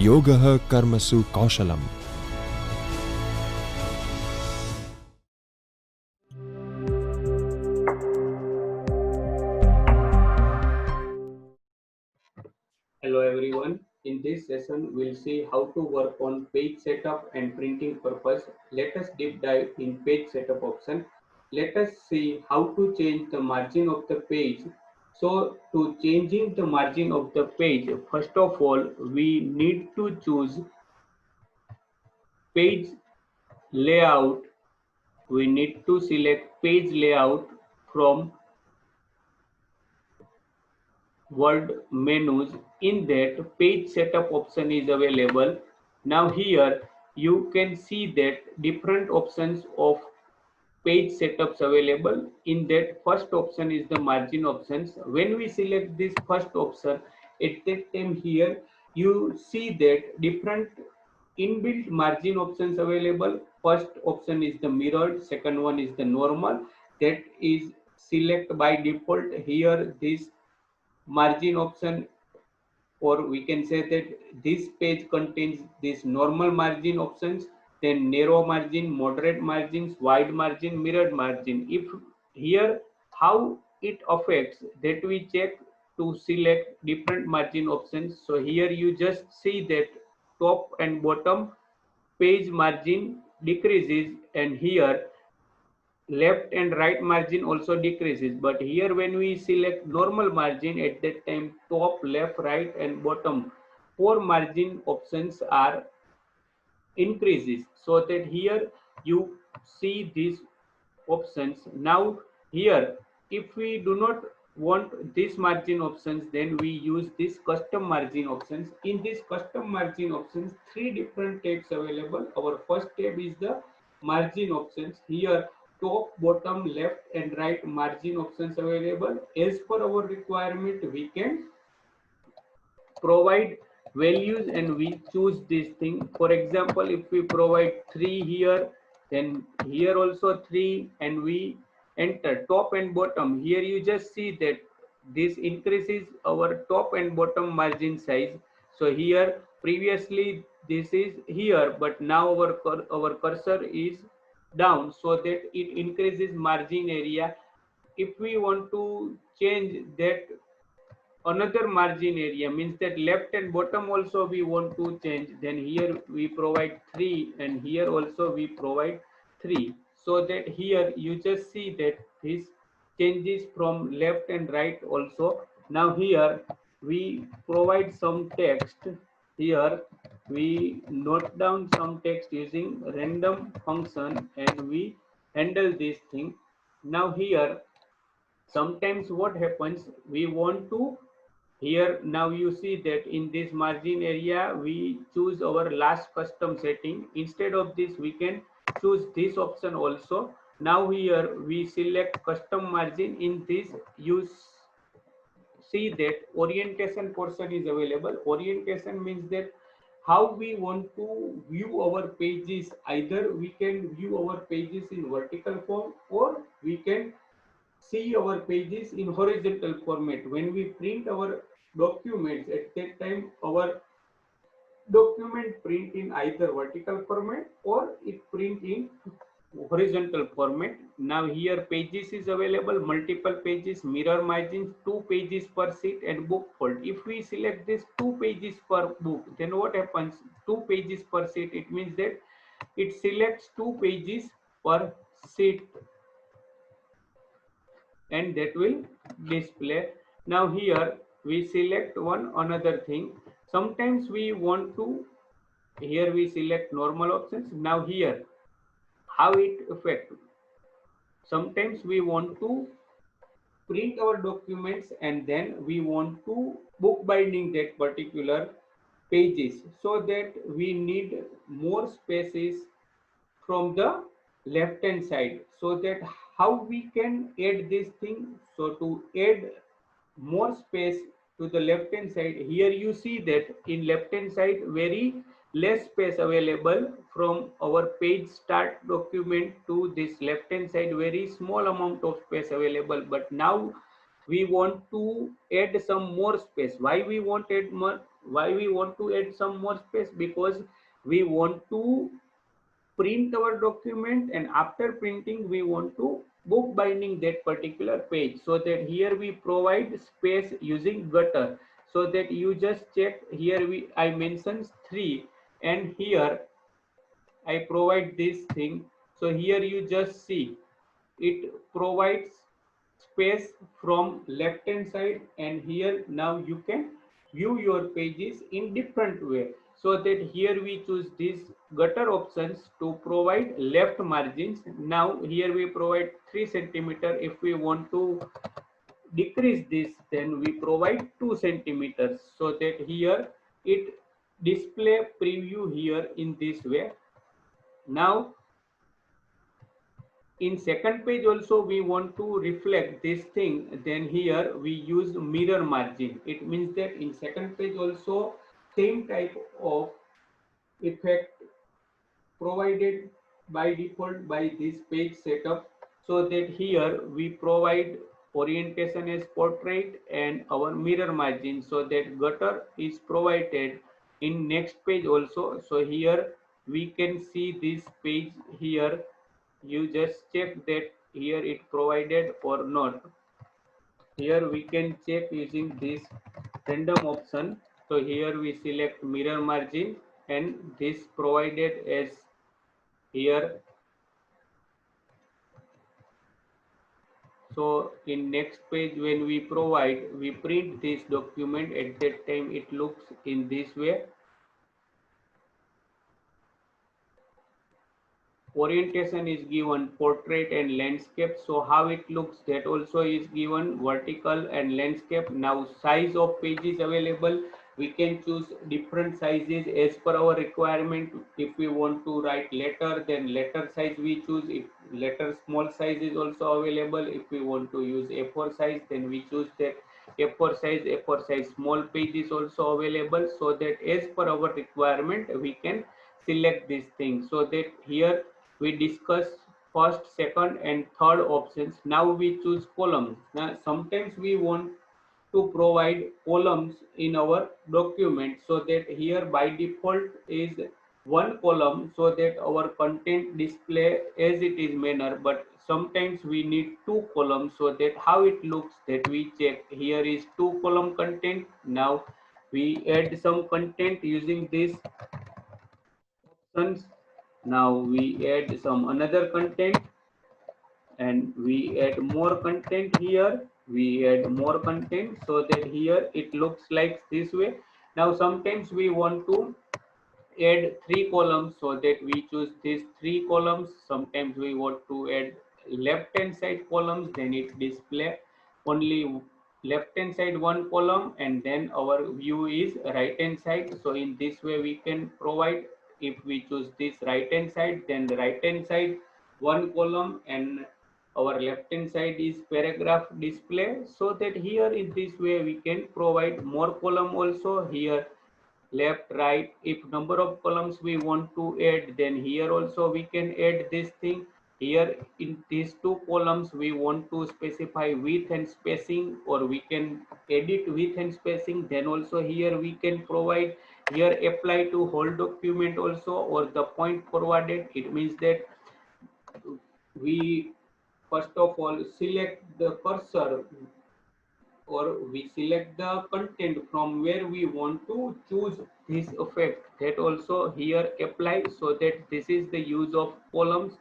योगः कर्मसु कौशलम्. Hello everyone. In this session, we'll see how to work on page setup and printing purpose. Let us deep dive in page setup option. Let us see how to change the margin of the page. So to changing the margin of the page, first of all, we need to choose page layout. We need to select page layout from Word menus. In that, page setup option is available. Now here you can see that different options of page setups available. In that, first option is the margin options. When we select this first option, at that time here you see that different inbuilt margin options available. First option is the mirrored, second one is the normal. That is select by default. Here this margin option, or we can say that this page contains this normal margin options, then narrow margin, moderate margins, wide margin, mirrored margin. If here how it affects, that we check to select different margin options. So here you just see that top and bottom page margin decreases, and here left and right margin also decreases. But here when we select normal margin, at that time top, left, right and bottom four margin options are increases, so that here you see these options. Now here if we do not want this margin options, then we use this custom margin options. In this custom margin options, three different tabs available. Our first tab is the margin options. Here top, bottom, left and right margin options available. As per our requirement, we can provide values and we choose this thing. For example, if we provide 3 here, then here also 3, and we enter top and bottom. Here you just see that this increases our top and bottom margin size. So here previously this is here, but now our cursor is down, so that it increases margin area. If we want to change that another margin area, means that left and bottom also we want to change, then here we provide 3 and here also we provide 3, so that here you just see that this changes from left and right also. Now here we provide some text. Here we note down some text using random function and we handle this thing. Now here sometimes what happens, we want to, here now you see that in this margin area we choose our last custom setting. Instead of this we can choose this option also. Now here we select custom margin. In this you see that orientation portion is available. Orientation means that how we want to view our pages. Either we can view our pages in vertical form, or we can see our pages in horizontal format. When we print our documents, at that time our document print in either vertical format or it print in horizontal format. Now here pages is available, multiple pages, mirror margins, 2 pages per sheet and book fold. If we select this 2 pages per book, then what happens? 2 pages per sheet, it means that it selects 2 pages per sheet and that will display. Now here we select one another thing. Sometimes we want to, here we select normal options. Now here how it affect, sometimes we want to print our documents and then we want to book binding that particular pages, so that we need more spaces from the left hand side. So that how we can add this thing, so to add more space to the left hand side, here you see that in left hand side very less space available. From our page start document to this left hand side, very small amount of space available. But now we want to add some more space. Why we want add Why we want to add some more space? Because we want to print our document, and after printing we want to book binding that particular page, so that here we provide space using gutter, so that you just check here I mentioned 3, and here I provide this thing. So here you just see it provides space from left hand side, and here now you can view your pages in different way. So that here we choose these gutter options to provide left margins. Now here we provide 3 centimeter. If we want to decrease this, then we provide 2 centimeters, so that here it display preview here in this way. Now in second page also we want to reflect this thing, then here we use mirror margin. It means that in second page also same type of effect provided by default by this page setup, so that here we provide orientation as portrait and our mirror margin, so that gutter is provided in next page also. So here we can see this page here. You just check that here it provided or not. Here we can check using this random option. So here we select mirror margin, and this provided as here. So in next page when we print this document, at that time it looks in this way. Orientation is given portrait and landscape. So how it looks, that also is given vertical and landscape. Now size of page is available. We can choose different sizes as per our requirement. If we want to write letter, then letter size we choose. If letter small size is also available. If we want to use A4 size, then we choose that A4 size. A4 size small page is also available, so that as per our requirement we can select this thing. So that here we discuss first, second and third options. Now we choose columns. Now sometimes we want to provide columns in our document, so that here by default is one column, so that our content display as it is manner. But sometimes we need two columns, so that how it looks, that we check. Here is two column content. Now we add some content using this options. Now we add some another content, and we add more content here. We add more content, so that here it looks like this way. Now sometimes we want to add three columns, so that we choose these three columns. Sometimes we want to add left hand side columns, then it display only left hand side one column, and then our view is right hand side. So in this way we can provide. If we choose this right hand side, then the right hand side one column, and our left hand side is paragraph display. So that here in this way we can provide more column also. Here left, right. If number of columns we want to add, then here also we can add this thing. Here in these two columns we want to specify width and spacing, or we can edit width and spacing, then also here we can provide. Here apply to whole document also, or the point forwarded. It means that we first of all select the cursor, or we select the content from where we want to choose this effect, that also here apply. So that this is the use of columns.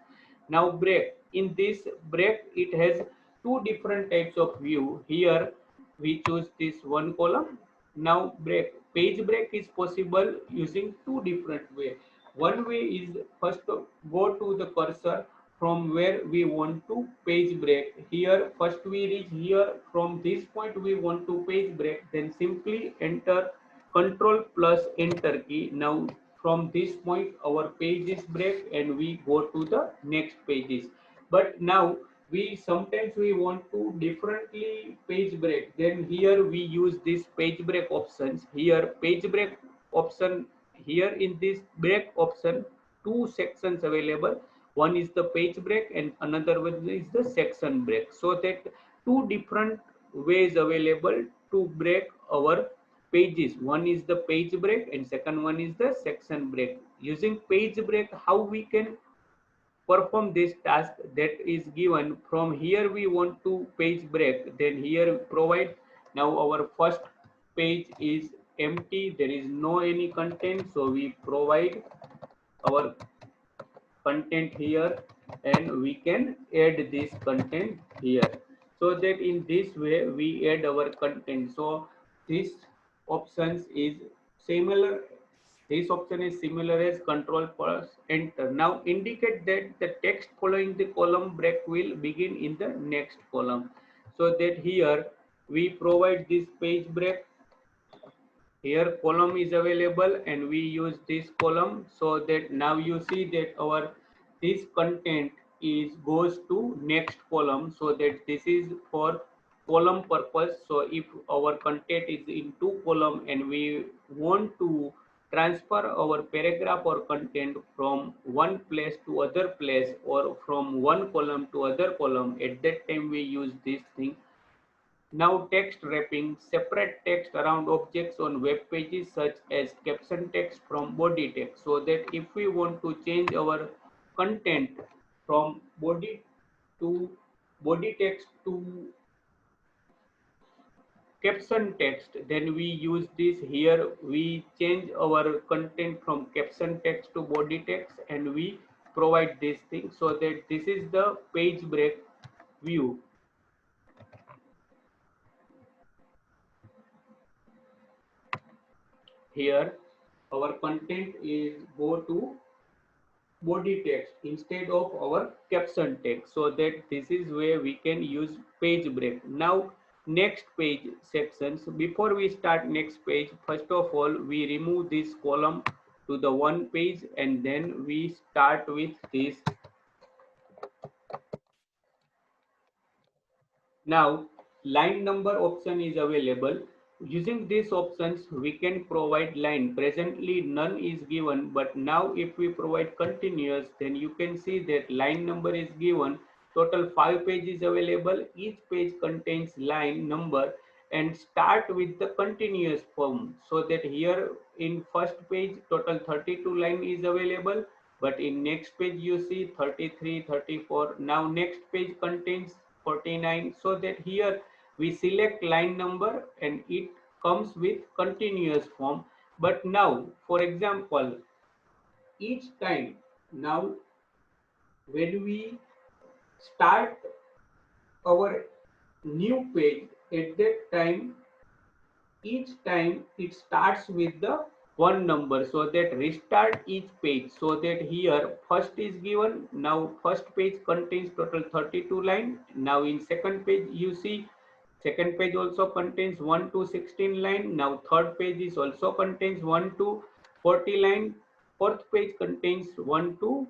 Now break. In this break it has two different types of view. Here we choose this one column. Now break, page break is possible using two different way. One way is first go to the cursor from where we want to page break. Here first we reach here, from this point we want to page break, then simply enter control plus enter key. Now from this point our page is break, and we go to the next pages. But now we sometimes we want to differently page break, then here we use this page break options. Here page break option, here in this break option two sections available. One is the page break and another one is the section break. So that two different ways available to break our pages. One is the page break and second one is the section break. Using page break, how we can perform this task that is given. From here we want to page break, then here provide. Now our first page is empty, there is no any content, so we provide our content here and we can add this content here, so that in this way we add our content. So this options is similar, this option is similar as control plus enter. Now indicate that the text following the column break will begin in the next column, so that here we provide this page break. Here column is available and we use this column, so that now you see that our this content is goes to next column, so that this is for column purpose. So if our content is in two column and we want to transfer our paragraph or content from one place to other place or from one column to other column, at that time we use this thing. Now text wrapping, separate text around objects on web pages such as caption text from body text, so that if we want to change our content from to body text to caption text, then we use this. Here we change our content from caption text to body text and we provide this thing, so that this is the page break view. Here our content is go to body text instead of our caption text, so that this is where we can use page break. Now next page sections. Before we start next page, first of all we remove this column to the one page and then we start with this. Now line number option is available. Using these options we can provide line. Presently none is given, but now if we provide continuous, then you can see that line number is given. Total 5 pages available. Each page contains line number and start with the continuous form, so that here in first page total 32 line is available, but in next page you see 33, 34. Now next page contains 49, so that here we select line number and it comes with continuous form. But now for example, each time, now when we start our new page, at that time each time it starts with the one number, so that restart each page, so that here first is given. Now first page contains total 32 line. Now in second page you see second page also contains 1 to 16 line. Now third page is also contains 1 to 40 line. Fourth page contains 1 to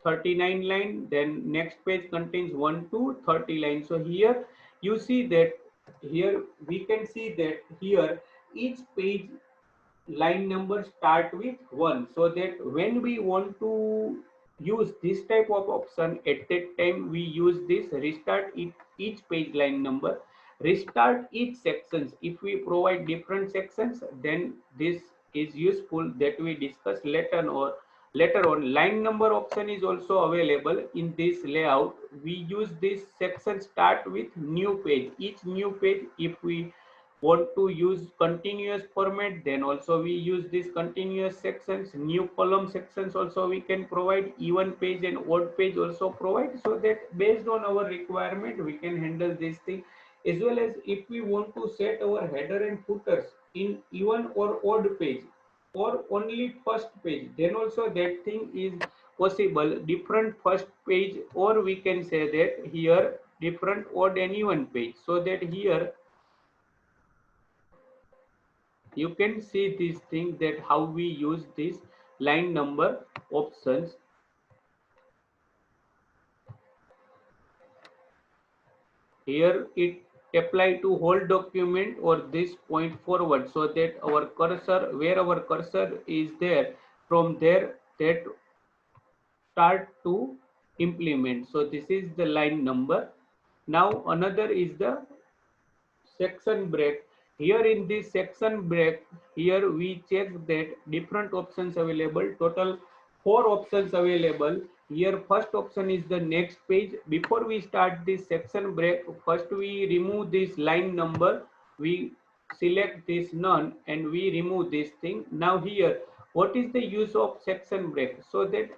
39 line. Then next page contains 1 to 30 line. So here you see that here we can see that here each page line number start with 1, so that when we want to use this type of option, at that time we use this restart each page line number, restart each sections. If we provide different sections, then this is useful, that we discuss later. Or later on, line number option is also available in this layout. We use this section start with new page. Each new page, if we want to use continuous format, then also we use this continuous sections. New column sections also we can provide, even page and odd page also provide, so that based on our requirement we can handle this thing. As well as if we want to set our header and footers in even or odd page or only first page, then also that thing is possible. Different first page, or we can say that here different odd and even page, so that here you can see this thing, that how we use this line number options. Here it apply to whole document or this point forward, so that our cursor, where our cursor is there, from there that start to implement. So this is the line number. Now another is the section break. Here in this section break, here we check that different options available, total 4 options available. Here first option is the next page. Before we start this section break, first we remove this line number, we select this none and we remove this thing. Now here, what is the use of section break? So that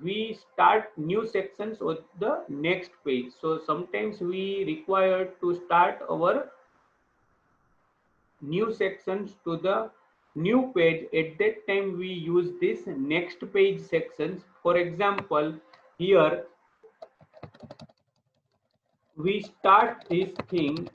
we start new sections on the next page. So sometimes we require to start our new sections to the new page. At that time we use this next page sections. For example, here we start this thing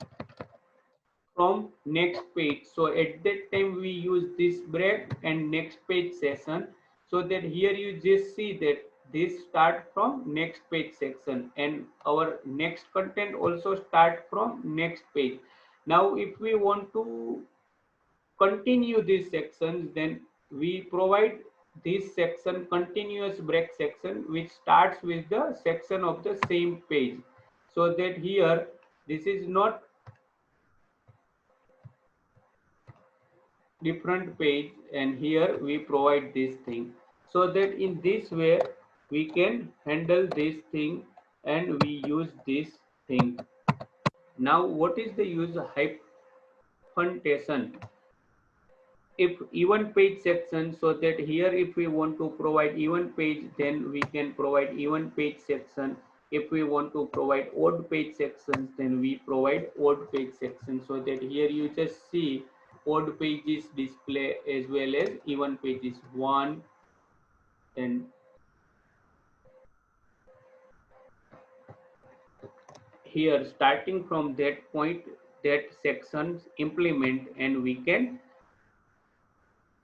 from next page, so at that time we use this break and next page session, so that here you just see that this start from next page section and our next content also start from next page. Now if we want to continue these sections, then we provide this section continuous break section which starts with the section of the same page, so that here this is not different page, and here we provide this thing, so that in this way we can handle this thing and we use this thing. Now what is the use of hyphenation? If even page section, so that here if we want to provide even page, then we can provide even page section. If we want to provide odd page sections, then we provide odd page section, so that here you just see odd pages display as well as even pages one. And here starting from that point, that sections implement, and we can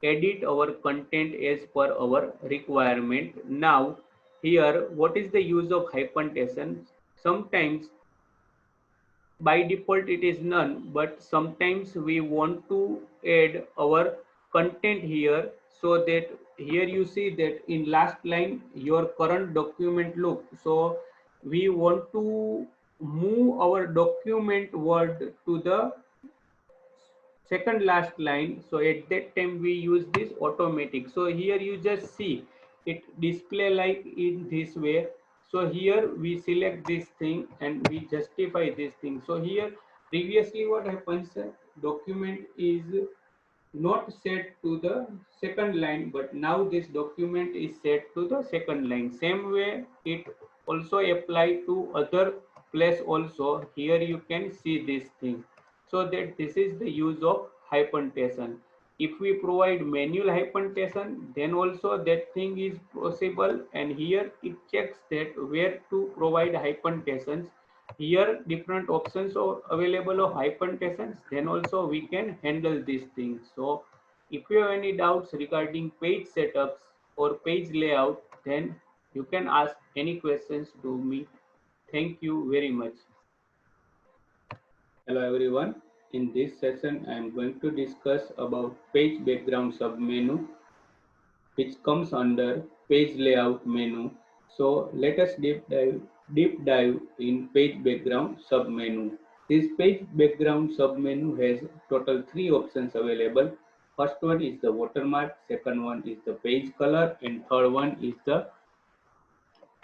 edit our content as per our requirement. Now here what is the use of hyphenation? Sometimes by default it is none, but sometimes we want to add our content here, so that here you see that in last line your current document look, so we want to move our document word to the second last line, so at that time we use this automatic. So here you just see it display like in this way, so here we select this thing and we justify this thing. So here previously what happens, document is not set to the second line, but now this document is set to the second line. Same way it also apply to other place also. Here you can see this thing, so that this is the use of hyphenation. If we provide manual hyphenation, then also that thing is possible, and here it checks that where to provide hyphentations. Here different options are available of hyphentations, then also we can handle these things. So if you have any doubts regarding page setups or page layout, then you can ask any questions to me. Thank you very much. Hello everyone. In this session I am going to discuss about page background submenu, which comes under page layout menu. So let us deep dive in page background submenu. This page background submenu has total 3 options available. First one is the watermark, second one is the page color, and third one is the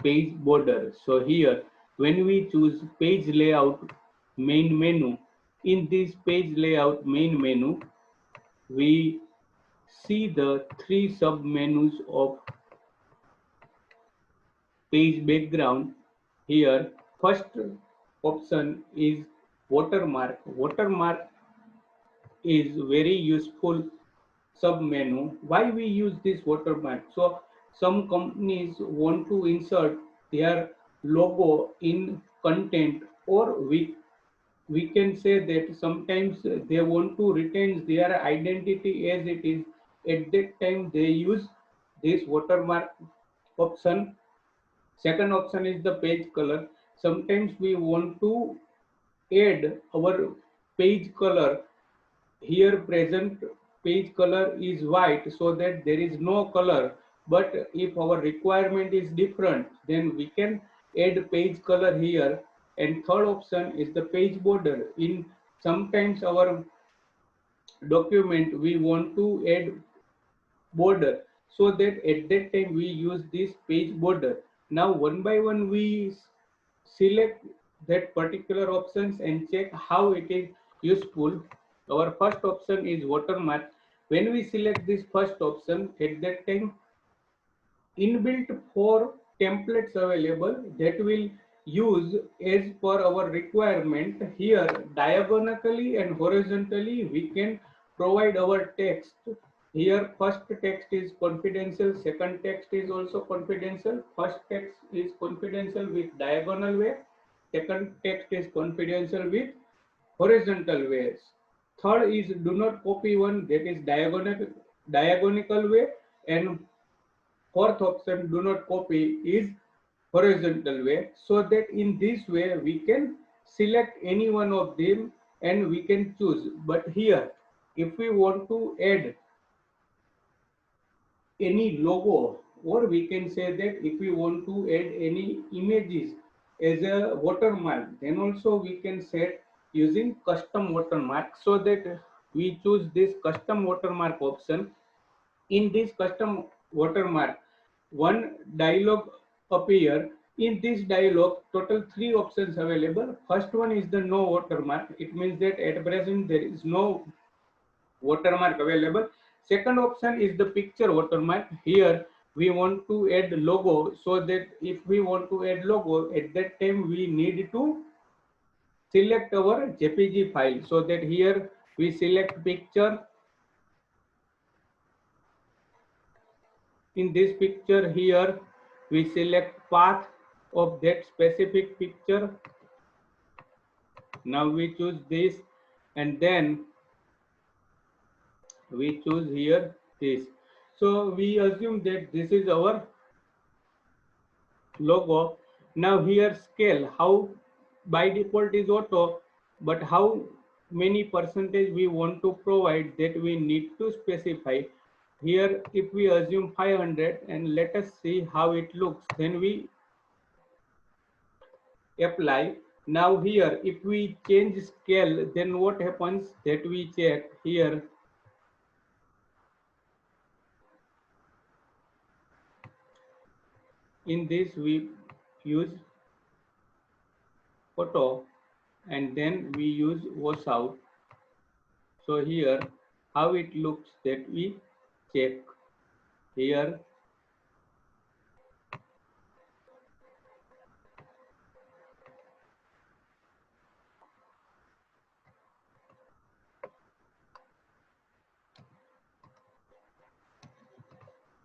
page border. So here when we choose page layout main menu, in this page layout main menu we see the 3 sub-menus of page background. Here first option is watermark. Watermark is very useful sub-menu. Why we use this watermark? So some companies want to insert their logo in content, or we can say that sometimes they want to retain their identity as it is. At that time they use this watermark option. Second option is the page color. Sometimes we want to add our page color. Here present page color is white, so that there is no color, but if our requirement is different, then we can add page color here. And third option is the page border. In sometimes our document we want to add border, so that at that time we use this page border. Now one by one we select that particular options and check how it is useful. Our first option is watermark. When we select this first option, at that time inbuilt four templates available that will use as per our requirement. Here diagonally and horizontally we can provide our text. Here first text is confidential, second text is also confidential. First text is confidential with diagonal way, second text is confidential with horizontal ways. Third is do not copy one, that is diagonal way, and fourth option, do not copy, is horizontal way, so that in this way we can select any one of them and we can choose. But here, if we want to add any logo, or we can say that if we want to add any images as a watermark, then also we can set using custom watermark, so that we choose this custom watermark option. In this custom watermark, one dialog appear. In this dialog, total three options available. First one is the no watermark. It means that at present there is no watermark available. Second option is the picture watermark. Here we want to add logo, so that if we want to add logo, at that time we need to select our JPG file, so that here we select picture. In this picture, here we select path of that specific picture. Now we choose this, and then we choose here this. So we assume that this is our logo. Now here scale, how by default is auto, but how many percentage we want to provide, that we need to specify. Here if we assume 500, and let us see how it looks, then we apply. Now here if we change scale, then what happens, that we check here. In this we use auto, and then we use wash out. So here how it looks, that we check here.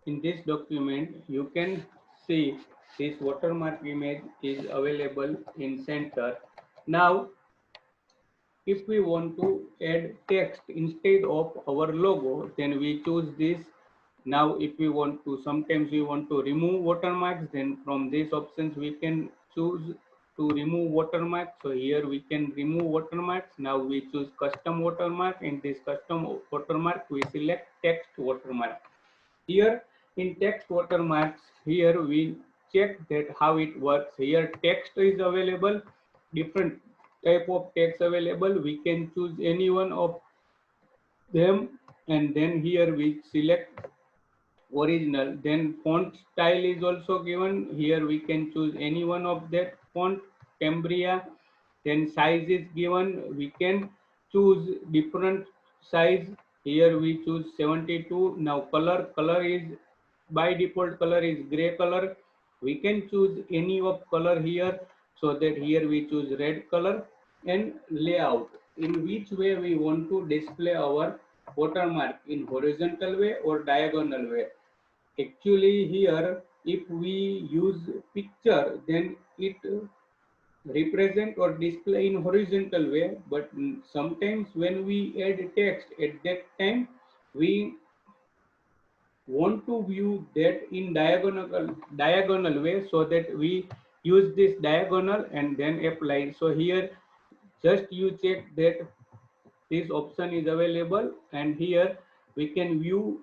In this document you can see this watermark image is available in center. Now if we want to add text instead of our logo, then we choose this. Now if we want to, sometimes we want to remove watermarks, then from these options we can choose to remove watermarks. So here we can remove watermarks. Now we choose custom watermark. In this custom watermark we select text watermark. Here in text watermarks, here we check that how it works. Here text is available, different type of text available. We can choose any one of them, and then here we select original. Then font style is also given. Here we can choose any one of that font, Cambria. Then size is given. We can choose different size. Here we choose 72. Now color is by default color is gray color. We can choose any of color here, so that here we choose red color. And layout, in which way we want to display our watermark, in horizontal way or diagonal way. Actually here if we use picture, then it represent or display in horizontal way, but sometimes when we add text, at that time we want to view that in diagonal way, so that we use this diagonal and then apply. So here just you check that this option is available, and here we can view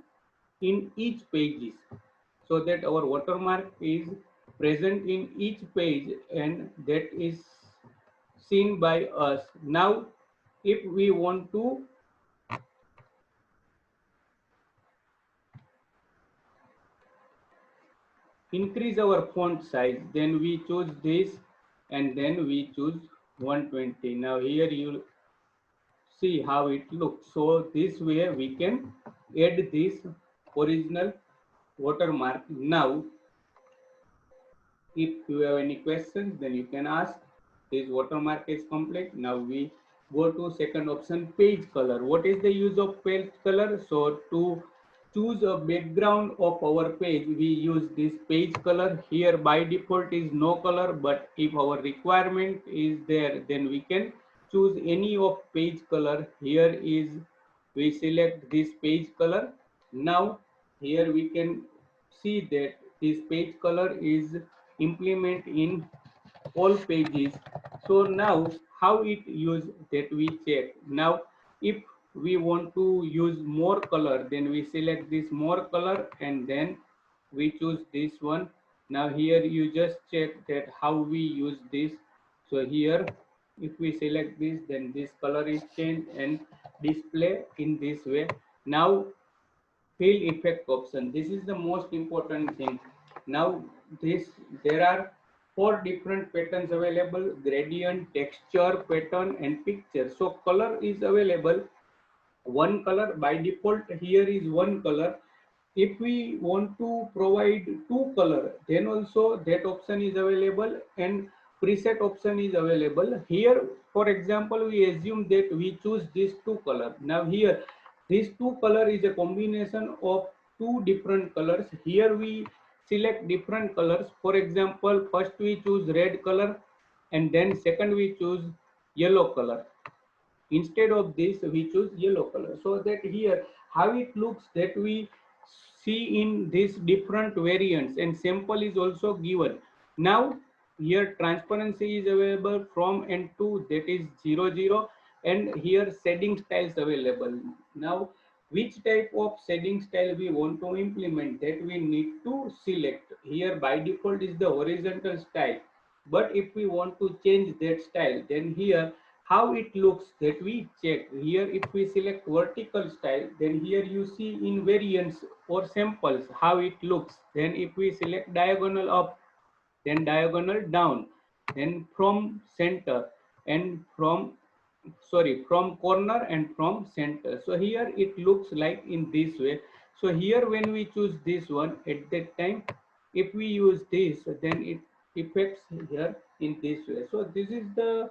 in each pages, so that our watermark is present in each page and that is seen by us. Now if we want to increase our font size, then we choose this and then we choose 120. Now here you see how it looks. So this way we can add this original watermark. Now if you have any questions, then you can ask. This watermark is complete. Now we go to second option, page color. What is the use of page color? So to choose a background of our page, we use this page color. Here by default is no color, but if our requirement is there, then we can choose any of page color. Here is, we select this page color. Now here we can see that this page color is implement in all pages. So now how it use, that we check. Now if we want to use more color, then we select this more color and then we choose this one. Now here you just check that how we use this. So here if we select this, then this color is changed and display in this way. Now fill effect option, this is the most important thing. Now this, there are four different patterns available: gradient, texture, pattern and picture. So color is available one color by default. Here is one color. If we want to provide two color, then also that option is available and preset option is available. Here for example, we assume that we choose this two color. Now here these two color is a combination of two different colors. Here we select different colors. For example, first we choose red color and then second we choose yellow color. Instead of this we choose yellow color, so that here how it looks, that we see in these different variants, and sample is also given. Now here transparency is available from and to, that is 00, and here shading styles available. Now which type of shading style we want to implement, that we need to select. Here by default is the horizontal style, but if we want to change that style, then here how it looks, that we check. Here if we select vertical style, then here you see in variants or samples how it looks. Then if we select diagonal up, then diagonal down, then from center and from, sorry, from corner and from center. So here it looks like in this way. So here when we choose this one, at that time if we use this, then it affects here in this way. So this is the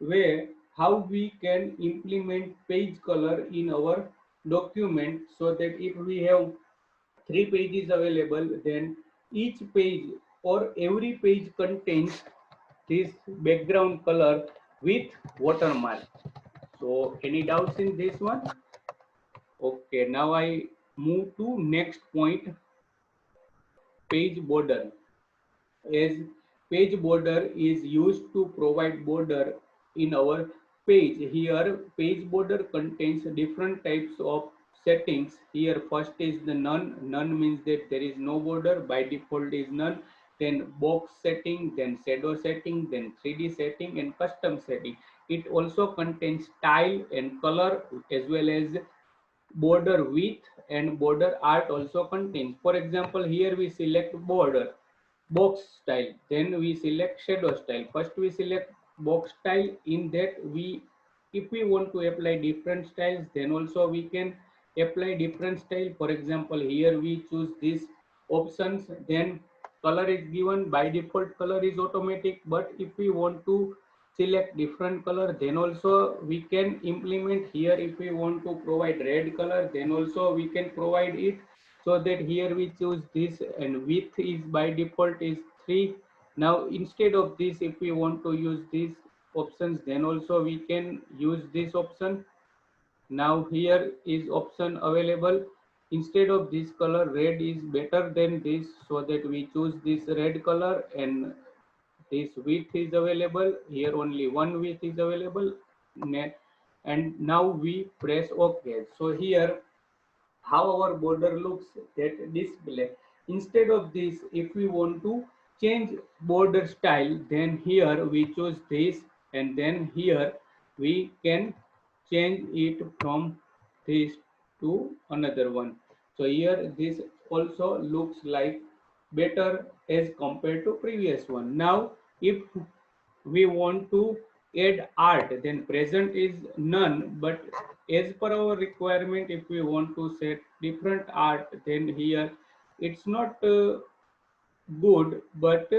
way how we can implement page color in our document. So that if we have three pages available, then each page or every page contains this background color with watermark. So any doubts in this one? Okay, now I move to next point, page border. As page border is used to provide border in our page. Here page border contains different types of settings. Here first is the none means that there is no border, by default is none. Then box setting, then shadow setting, then 3D setting and custom setting. It also contains style and color, as well as border width and border art also contains. For example, here we select border box style, then we select shadow style. First we select box style. In that we, if we want to apply different styles, then also we can apply different style. For example, here we choose these options, then color is given. By default color is automatic, but if we want to select different color, then also we can implement. Here if we want to provide red color, then also we can provide it. So that here we choose this, and width is by default is 3. Now instead of this, if we want to use these options, then also we can use this option. Now here is option available. Instead of this color, red is better than this, so that we choose this red color. And this width is available. Here only one width is available. And now we press OK. So here how our border looks, that display. Instead of this, if we want to change border style, then here we choose this, and then here we can change it from this to another one. So here this also looks like better as compared to previous one. Now if we want to add art, then present is none, but as per our requirement, if we want to set different art, then here it's not good, but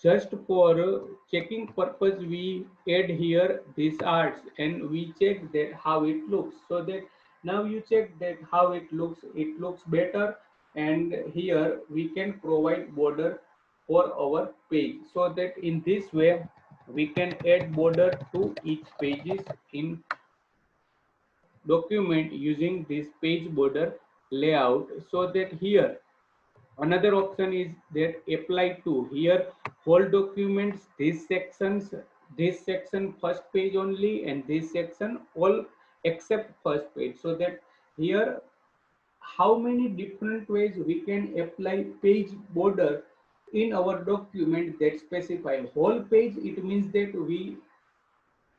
just for checking purpose we add here these arts and we check that how it looks, so that now you check that how it looks better, and here we can provide border for our page, so that in this way we can add border to each pages in document using this page border layout. So that here another option is that apply to, here whole documents, this section first page only, and this section all except first page, so that here how many different ways we can apply page border in our document that specify whole page. It means that we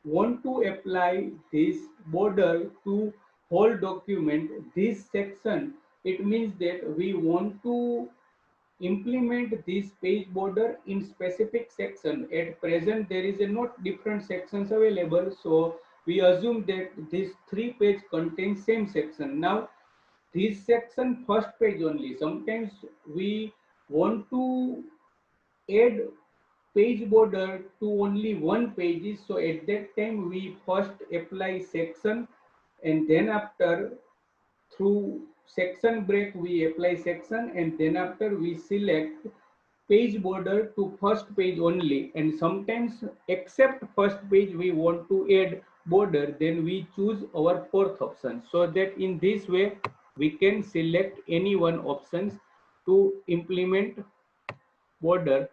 want to apply this border to whole document. This section, it means that we want to implement this page border in specific section. At present there is a not different sections available, so we assume that this 3 page contains same section. Now this section first page only, sometimes we want to add page border to only one page, so at that time we first apply section, and then after through section break we apply section, and then after we select page border to first page only, and sometimes except first page we want to add border, then we choose our fourth option, so that in this way we can select any one options to implement border.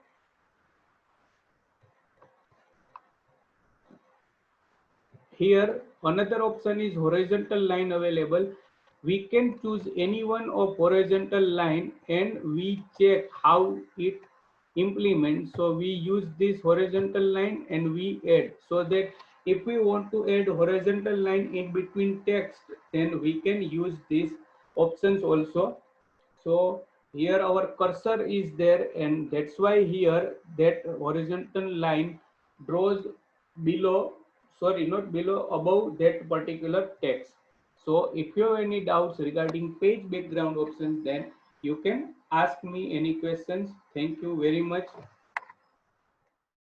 Here another option is horizontal line available. We can choose any one of horizontal line and we check how it implements. So we use this horizontal line and we add, so that if we want to add horizontal line in between text, then we can use these options also. So here our cursor is there, and that's why here that horizontal line draws below, sorry, not below, above that particular text. So if you have any doubts regarding page background options, then you can ask me any questions. Thank you very much.